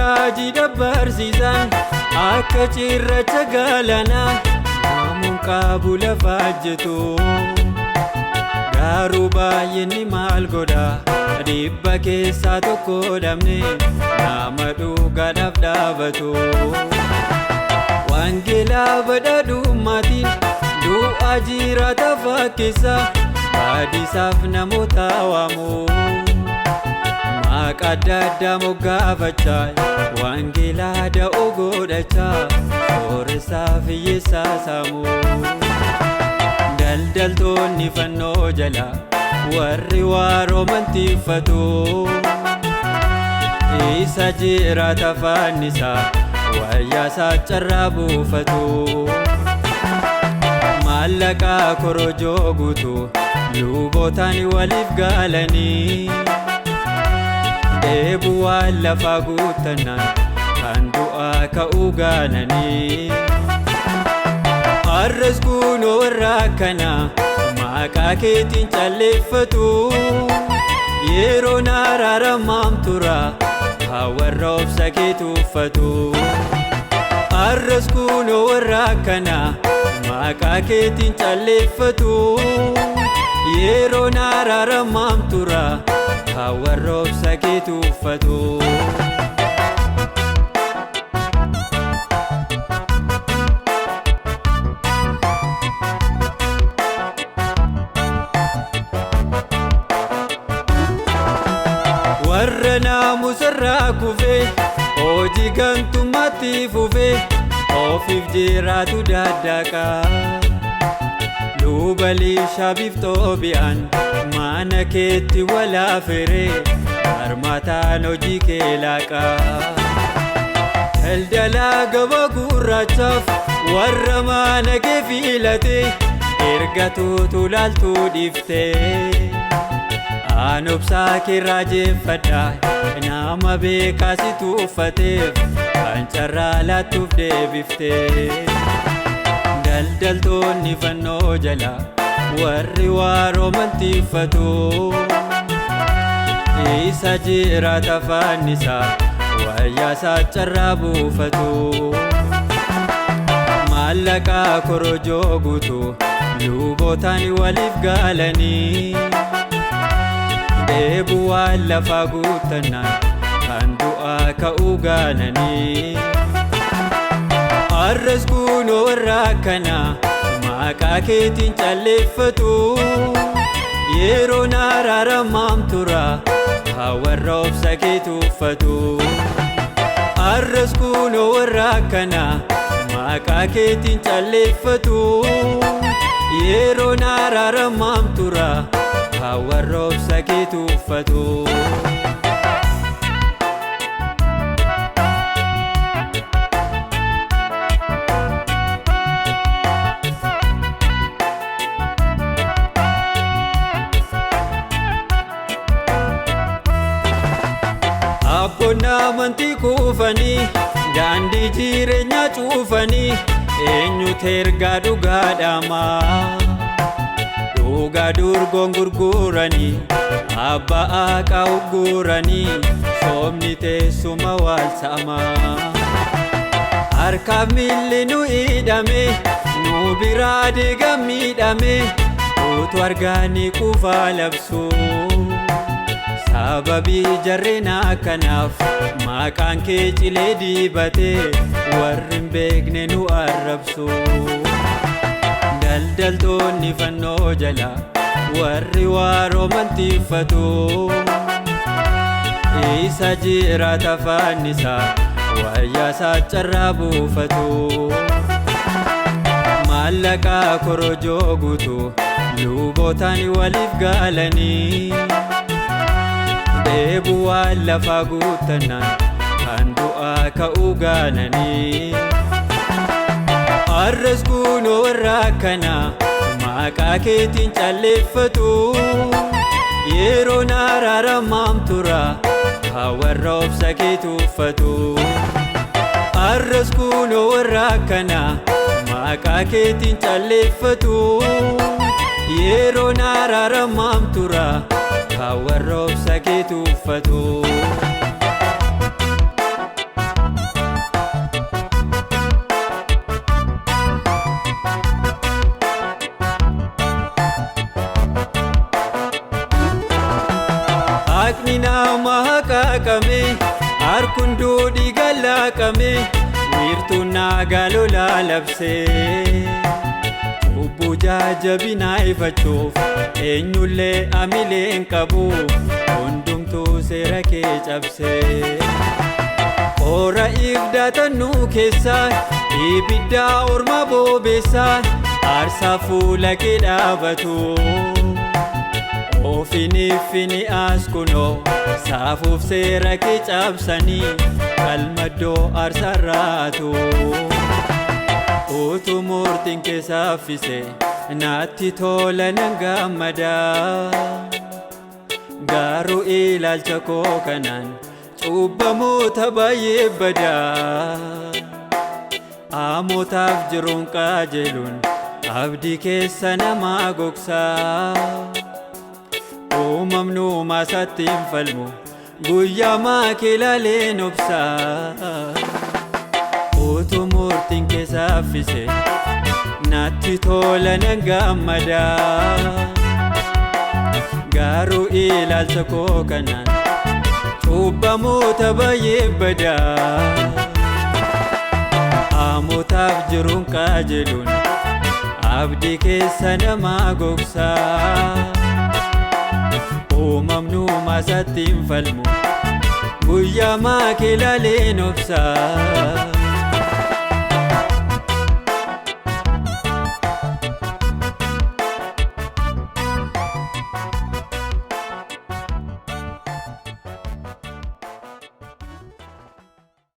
raajii dabbarsiisan akka cirracha galaanaa namuun qabu lafa jettu garuu baay'inni maal godha dhibba keessaa tokko dhabne nama dhugaadhaaf dhaabatu wangeelaa badhaadhummaatiin du'a jiraata fakkeessa baadisaaf namoota waamu maqaa adda addaa moggaafachaa wangeelaa da'oo godhachaa sooressaa hiyyeessaa saamu daldaltoonni fannoo jala warri waaroo mantiiffatu isa jiraata fannisaa wayyaasaa carraa buufatu maallaqaa korojoo guutu lubootaan waliif gaalanii eebuwaan lafaa guuttannaan kan du'aa ka'uu gaananii har'as kunoo warra akkanaa maqaa keetiin calleeffatu yeroon araaramaam tura warra obsa keetu uffatu har'as kunoo warra akkanaa maqaa keetiin calleeffatu yeroon araaramaam tura warra obsa keetu uffatu warra naamusarraa kufee hojii gantummaatti fufee ofiif jiraatu daddaqaa luba liishaa biftoo bi'an mana keetti walaafiree harmaataan hojii kee laaqaa daldalaa gaba gurraachaaf warra mana kee filatee ergatuutu laaltuu dhiiftee anobsaa keerraa jeeffadhaa nama beekaasitu uffateef kan carraa laattuuf deebiftee daldaltoonni fannoo jala warri waaroo mantiiffatu isa jiraata fannisaa wayyaasaa carraa buufatu maallaqaa korojoo guutu lubootaan waliif gaalanii eebuwaan lafaa guuttannaan kan du'aa ka'uu gaananii har'as kunoo warra akkanaa maqaa keetiin calleeffatu yeroon araaramaam tura warra obsa keetu uffatu har'as kunoo warra akkanaa maqaa keetiin calleeffatu yeroon araaramaam tura warra obsa keetu uffatu abboonni amantii kuufanii daandii jireenyaa cuufanii eenyutu ergaa dhugaadhaamaa dhugaa durgoon gurguranii abbaa haqaa ugguranii soomni teessuma waalsaamaa harkaaf miilli nu hidhame nu biraa deegan miidhame utu argaanii qufaa labsu sababii jarreen akkanaaf maqaan kee cilee diibatee warri hin beekne nu arrabsu daldaltoonni fannoo jala warri waaroo mantiiffatu isa jiraata fannisaa wayyaasaa carraa buufatu maallaqaa korojoo guutu lubootaan waliif gaalanii eebuwaan lafaa guuttannaan kan du'aa ka'uu gaananii har'as kunoo warra akkanaa maqaa keetiin calleeffatu yeroon araaramaam tura warra obsa keetu uffatu har'as kunoo warra akkanaa maqaa keetiin calleeffatu yeroon araaramaam tura warra obsa keetu uffatu baqaqame harkunduu dhiiga laaqame wiirtuun nagaa lolaa labsee lubbuu jajjabinaa ifachuuf eenyullee amileen qabu hundumtuu seera kee cabsee Ora ifdatannuu keessaan ibiddaa orma boobeessaan aarsaa fuula kee dhaabatu Ofiniifini as kunoo saafuuf seera kee cabsanii qalmaddoo aarsarraatu Utuu murtiin kee saaffise naatti tola nan gammada Garuu ilaalcha koo kanaan cubbamoota baay'ee badaa Amootaaf jiruun qajeeluun abdii keessa namaa gogsaa Uumamnumaa isaatti hin falmu guyyaa maakee ilaaleen obsaa Utuu murtiin kee saaffise naatti tola nan gammada Garuu ilaalcha koo kanaan cubbamoota baay'ee badaa Amootaaf jiruun qajeeluun abdii keessa namaa gogsaa Uumamnumaa isaatti hin falmu guyyaa maakee ilaaleen obsaa